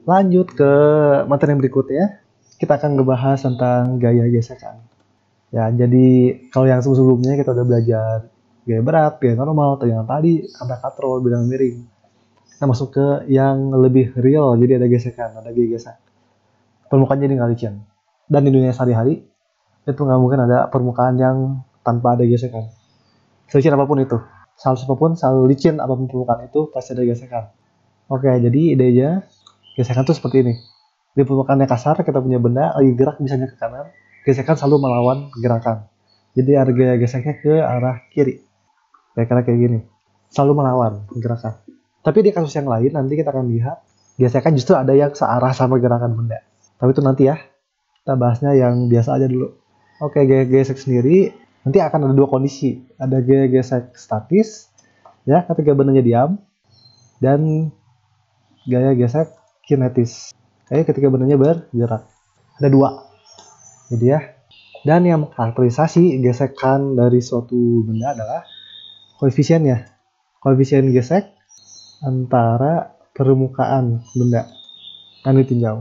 Lanjut ke materi yang berikutnya, kita akan ngebahas tentang gaya gesekan. Ya, jadi kalau yang sebelumnya kita udah belajar gaya berat, gaya normal, atau yang tadi ada katrol, bilang miring. Kita masuk ke yang lebih real, jadi ada gesekan, ada gaya gesek. Permukaan jadi nggak licin. Dan di dunia sehari-hari, itu nggak mungkin ada permukaan yang tanpa ada gesekan. Selicin apapun itu, selalu apapun, selalu licin apapun permukaan itu, pasti ada gesekan. Oke, jadi idenya, gesekan tuh seperti ini. Di permukaannya kasar, kita punya benda lagi gerak misalnya ke kanan, gesekan selalu melawan gerakan. Jadi harga geseknya ke arah kiri. Kira-kira kayak gini. Selalu melawan gerakan. Tapi di kasus yang lain nanti kita akan lihat gesekan justru ada yang searah sama gerakan benda. Tapi itu nanti ya. Kita bahasnya yang biasa aja dulu. Oke, gaya gesek sendiri nanti akan ada dua kondisi. Ada gaya gesek statis ya ketika bendanya diam, dan gaya gesek kinetis. Kayak ketika bendanya bergerak. Ada dua. Jadi ya. Dan yang mengkarakterisasi gesekan dari suatu benda adalah koefisiennya. Koefisien gesek antara permukaan benda yang ditinjau.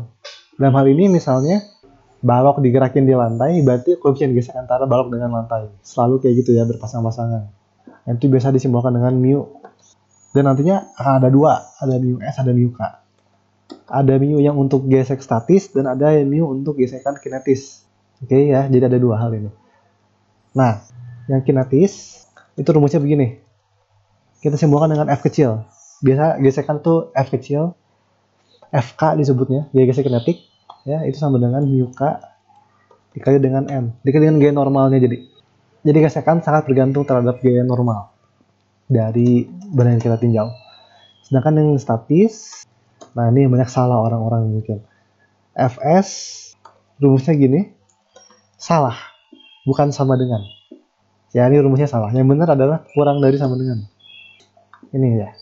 Dalam hal ini misalnya balok digerakin di lantai, berarti koefisien gesek antara balok dengan lantai. Selalu kayak gitu ya, berpasang-pasangan. Itu biasa disimbolkan dengan mu. Dan nantinya akan ada dua, ada mu S, ada mu K. Ada mu yang untuk gesek statis dan ada mu untuk gesekan kinetis. Oke ya, jadi ada dua hal ini. Nah, yang kinetis itu rumusnya begini. Kita simbolkan dengan F kecil. Biasa gesekan itu F kecil, FK disebutnya, gaya gesek kinetik. Ya, itu sama dengan mu K dikali dengan M, dikali dengan gaya normalnya. Jadi gesekan sangat bergantung terhadap gaya normal dari benda yang kita tinjau. Sedangkan yang statis, nah ini banyak salah orang-orang mungkin. Fs rumusnya gini, salah, bukan sama dengan. Ya ini rumusnya salah. Yang benar adalah kurang dari sama dengan. Ini ya,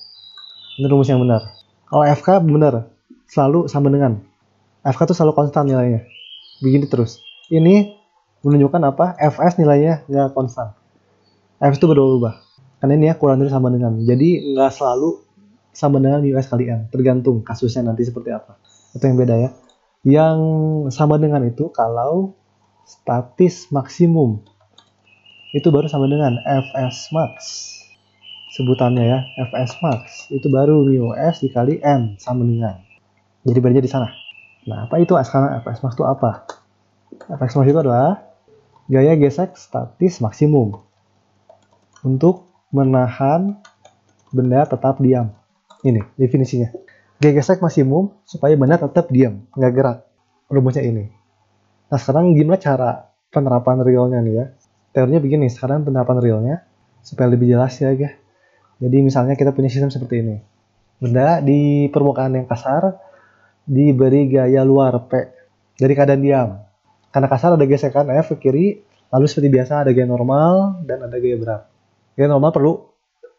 ini rumus yang benar. Kalau FK benar, selalu sama dengan. FK itu selalu konstan nilainya. Begini terus. Ini menunjukkan apa? Fs nilainya nggak konstan. Fs itu berubah-ubah. Karena ini ya kurang dari sama dengan. Jadi nggak selalu sama dengan US kali N. Tergantung kasusnya nanti seperti apa. Itu yang beda ya. Yang sama dengan itu kalau statis maksimum. Itu baru sama dengan Fs max. Sebutannya ya, Fs max. Itu baru mu S dikali N sama dengan. Jadi bedanya di sana. Nah, apa itu sekarang Fs max itu apa? Fs max itu adalah gaya gesek statis maksimum untuk menahan benda tetap diam. Ini definisinya. Gaya gesek maksimum supaya benda tetap diam, nggak gerak. Rumusnya ini. Nah, sekarang gimana cara penerapan realnya nih ya? Teorinya begini, sekarang penerapan realnya supaya lebih jelas ya guys. Jadi misalnya kita punya sistem seperti ini. Benda di permukaan yang kasar diberi gaya luar P dari keadaan diam. Karena kasar ada gesekan F ke kiri, lalu seperti biasa ada gaya normal dan ada gaya berat. Gaya normal perlu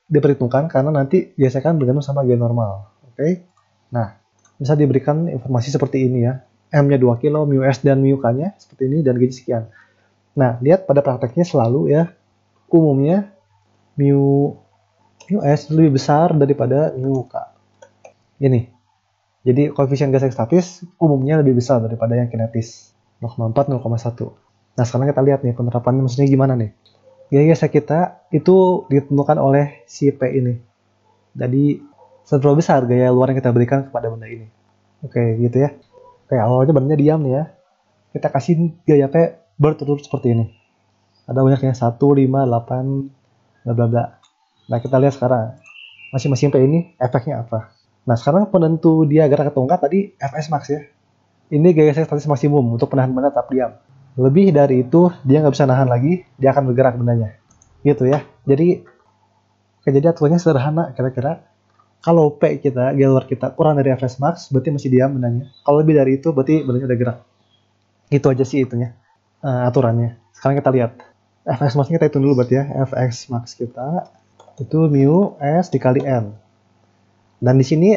diperhitungkan karena nanti gesekan bergantung sama gaya normal. Oke. Nah, bisa diberikan informasi seperti ini ya. M-nya 2 kilo, mu S dan mu K-nya seperti ini dan gaji sekian. Nah, lihat pada prakteknya selalu ya, umumnya mu S lebih besar daripada mu K. Ini. Jadi koefisien gesek statis umumnya lebih besar daripada yang kinetis. 0,4, 0,1. Nah, sekarang kita lihat nih penerapannya maksudnya gimana nih. Gaya gesek kita itu ditentukan oleh si P ini. Jadi, seberapa besar gaya luar yang kita berikan kepada benda ini. Oke, gitu ya. Oke, awalnya bendanya diam nih ya. Kita kasih gaya P berturut-turut seperti ini. Ada banyaknya 1, 5, 8, bla bla bla. Nah, kita lihat sekarang. Masing-masing P ini efeknya apa. Nah, sekarang penentu dia gerak atau enggak tadi Fs max ya. Ini gaya gesek statis maksimum untuk menahan benda tetap diam. Lebih dari itu, dia nggak bisa nahan lagi, dia akan bergerak bendanya. Gitu ya. Jadi aturannya sederhana kira-kira. Kalau P kita, gaya luar kita kurang dari Fs max, berarti masih diam bendanya. Kalau lebih dari itu, berarti bendanya udah gerak. Itu aja sih itunya, aturannya. Sekarang kita lihat. Fs max kita hitung dulu berarti ya. Fs max kita itu mu S dikali N. Dan di sini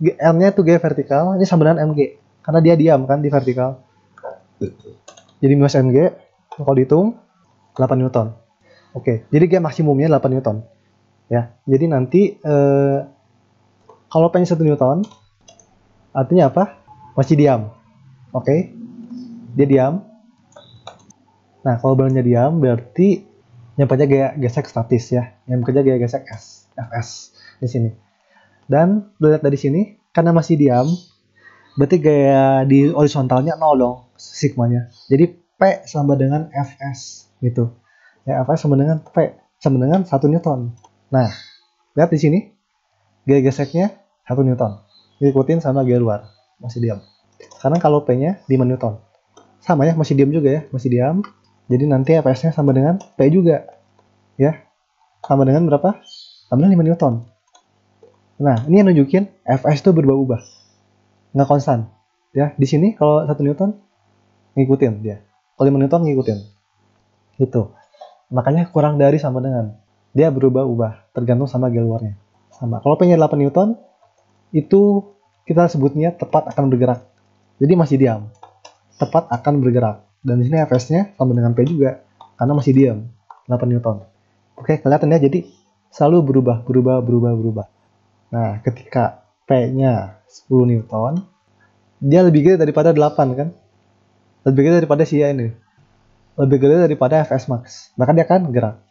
N-nya itu gaya vertikal, ini sama dengan mg. Karena dia diam kan di vertikal. Jadi mu S mg, kalau dihitung 8 Newton. Oke, jadi gaya maksimumnya 8 Newton. Ya, jadi nanti kalau P-nya 1 Newton, Artinya apa? Masih diam. Oke, dia diam. Nah, kalau benarnya diam berarti yang bekerja gaya gesek statis ya. Yang bekerja gaya gesek Fs di sini. Dan lihat dari sini, karena masih diam, berarti gaya di horizontalnya 0 dong sigmanya. Jadi P sama dengan Fs gitu. Ya, Fs sama dengan P sama dengan 1 Newton. Nah, lihat di sini, gaya geseknya 1 Newton. Diikutin sama gaya luar, masih diam. Sekarang kalau P-nya 5 Newton. Sama ya, masih diam juga ya, masih diam. Jadi nanti Fs-nya sama dengan P juga. Ya, sama dengan berapa? Sama dengan 5 Newton. Nah, ini yang nunjukin Fs itu berubah-ubah. Nggak konstan. Ya, di sini kalau 1 Newton ngikutin dia. Kalau 5 Newton ngikutin. Gitu. Makanya kurang dari sama dengan. Dia berubah-ubah, tergantung sama gaya luarnya. Sama. Kalau P-nya 8 Newton, itu kita sebutnya tepat akan bergerak. Jadi masih diam. Tepat akan bergerak. Dan di sini Fs-nya sama dengan P juga. Karena masih diam. 8 Newton. Oke, kelihatan ya. Jadi selalu berubah. Nah, ketika P-nya 10 Newton, dia lebih gede daripada 8 kan? Lebih gede daripada si ini. Lebih gede daripada Fs max. Maka dia akan gerak.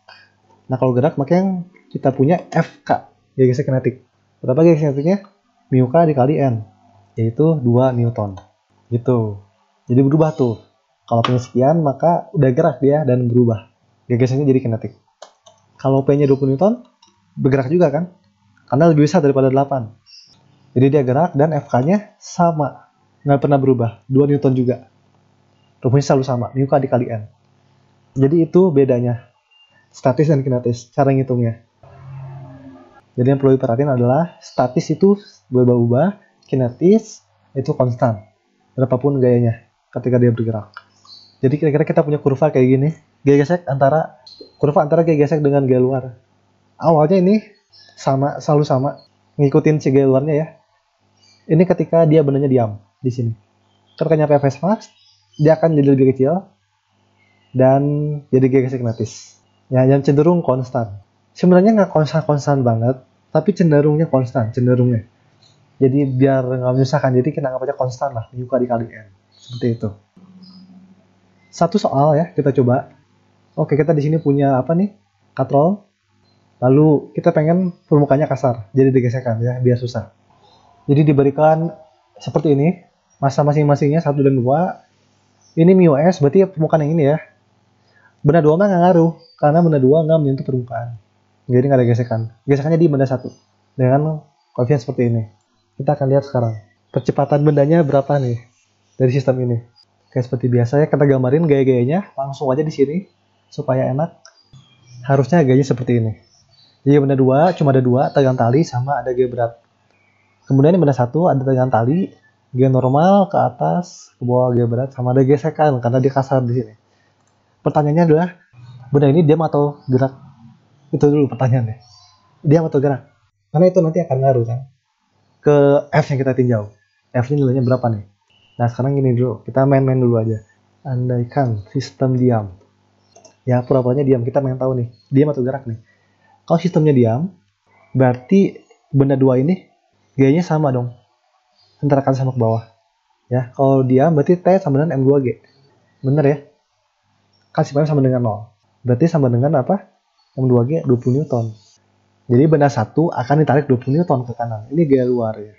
Nah, kalau gerak makanya kita punya Fk, gaya gesek kinetik. Berapa gaya gesek kinetiknya? Mu K dikali N, yaitu 2 Newton. Gitu. Jadi berubah tuh. Kalau P-nya sekian, maka udah gerak dia dan berubah. Gaya geseknya jadi kinetik. Kalau P-nya 20 Newton, bergerak juga kan? Karena lebih besar daripada 8. Jadi dia gerak dan Fk-nya sama. Nggak pernah berubah. 2 Newton juga. Rumusnya selalu sama. Mu K dikali N. Jadi itu bedanya. Statis dan kinetis. Cara ngitungnya. Jadi yang perlu diperhatiin adalah statis itu berubah-ubah. Kinetis itu konstan. Berapapun gayanya ketika dia bergerak. Jadi kira-kira kita punya kurva kayak gini. Gaya gesek kurva antara gaya gesek dengan gaya luar. Awalnya ini sama, selalu sama. Ngikutin si gaya luarnya ya. Ini ketika dia benarnya diam di sini. Ketika nyampe Fs max, dia akan jadi lebih kecil dan jadi gaya gesek kinetis. Ya, yang cenderung konstan. Sebenarnya nggak konstan banget, tapi cenderungnya konstan, cenderungnya. Jadi biar nggak menyusahkan, jadi kita anggap aja konstan lah, mu K dikali N. Seperti itu. Satu soal ya, kita coba. Oke, kita di sini punya apa nih? Katrol. Lalu kita pengen permukaannya kasar, jadi digesekkan ya, biar susah. Jadi diberikan seperti ini, massa masing-masingnya 1 dan 2. Ini mu S, berarti permukaan yang ini ya. Benda 2 mah nggak ngaruh, karena benda 2 nggak menyentuh permukaan. Jadi nggak ada gesekan. Gesekannya di benda 1. Dengan koefisien seperti ini. Kita akan lihat sekarang. Percepatan bendanya berapa nih dari sistem ini. Kayak seperti biasa ya, kita gambarin gaya-gayanya langsung aja di sini supaya enak. Harusnya gayanya seperti ini. Jadi benda 2 cuma ada 2, tegangan tali sama ada gaya berat. Kemudian ini benda 1 ada tegangan tali, gaya normal ke atas, ke bawah gaya berat, sama ada gesekan karena dia kasar di sini. Pertanyaannya adalah benda ini diam atau gerak? Itu dulu pertanyaannya. Diam atau gerak? Karena itu nanti akan ngaruh kan ke F yang kita tinjau. F-nya nilainya berapa nih? Nah, sekarang gini dulu. Kita main-main dulu aja. Andaikan sistem diam. Ya, pura-puranya diam. Kita pengen tahu nih, diam atau gerak nih. Kalau sistemnya diam, berarti benda 2 ini gayanya sama dong. Antara kanan sama ke bawah. Ya, kalau diam berarti T sama dengan M2G. Bener ya? Kan sifatnya sama dengan 0. Berarti sama dengan apa? M2G 20 Newton. Jadi benda 1 akan ditarik 20 Newton ke kanan. Ini gaya luar ya.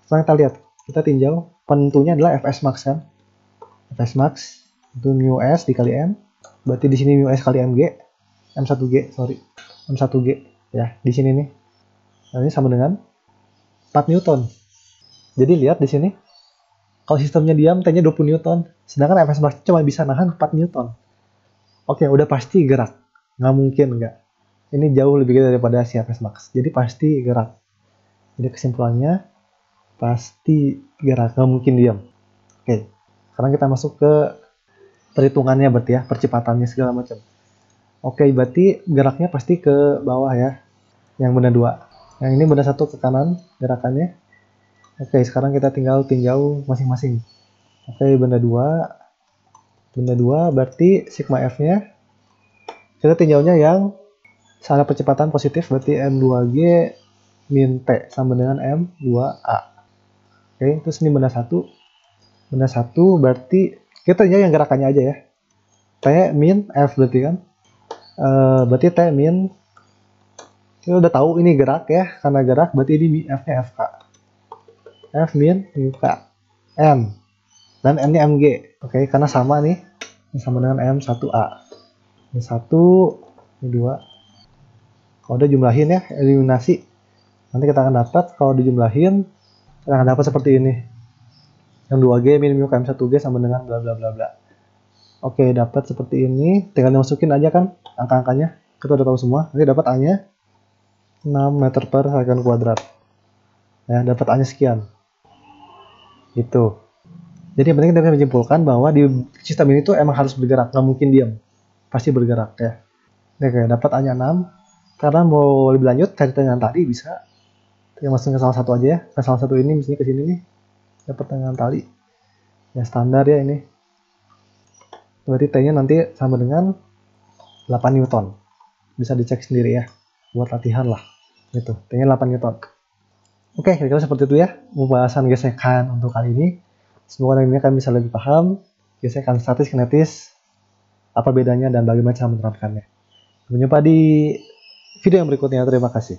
Sekarang kita lihat. Kita tinjau. Penentunya adalah Fs max kan. Fs max itu mu S dikali M. Berarti di sini mu S kali Mg. M1G, sorry. M1G. Ya, di sini nih. Nah, ini sama dengan 4 Newton. Jadi lihat di sini. Kalau sistemnya diam, T-nya 20 Newton. Sedangkan Fs max cuma bisa nahan 4 Newton. Oke, udah pasti gerak. Nggak mungkin nggak. Ini jauh lebih gede daripada si Fs max. Jadi pasti gerak. Jadi kesimpulannya pasti gerak. Nggak mungkin diam. Oke, sekarang kita masuk ke perhitungannya berarti ya. Percepatannya segala macam. Oke, berarti geraknya pasti ke bawah ya. Yang benda 2. Yang ini benda 1 ke kanan gerakannya. Oke, sekarang kita tinggal tinjau masing-masing. Oke, benda 2. Benda 2 berarti sigma F-nya kita tinjaunya yang secara percepatan positif berarti M2G min T sama dengan M2A. Oke, terus ini benda satu berarti kita aja yang gerakannya aja ya. T min F berarti kan. Berarti T min, kita udah tahu ini gerak ya, karena gerak berarti ini F nya FK. F min K M, dan M nya MG. Oke, karena sama nih, sama dengan M1A. Ini 1, ini 2. Kalau udah jumlahin ya, eliminasi, nanti kita akan dapat, kalau dijumlahin kita akan dapat seperti ini. Yang 2G min mu KM1G sama dengan bla bla bla bla. Oke, dapat seperti ini. Tinggal dimasukin aja kan angka-angkanya. Kita udah tahu semua. Nanti dapat A-nya 6 meter per second kuadrat. Ya, dapat A-nya sekian. Gitu. Jadi yang penting kita bisa menyimpulkan bahwa di sistem ini tuh emang harus bergerak, nggak mungkin diam. Pasti bergerak ya. Oke, dapat A-nya 6. Karena mau lebih lanjut cari dengan tali bisa. Yang masukin ke salah satu aja ya. Ke salah satu ini misalnya ke sini nih. Dapat dengan tali. Ya standar ya ini. Berarti T-nya nanti sama dengan 8 Newton. Bisa dicek sendiri ya. Buat latihan lah. Gitu. T-nya 8 Newton. Oke, kira-kira seperti itu ya. Pembahasan gesekan untuk kali ini. Semoga ini kalian bisa lebih paham. Gesekan statis kinetis. Apa bedanya dan bagaimana cara menerapkannya. Sampai jumpa di video yang berikutnya. Terima kasih.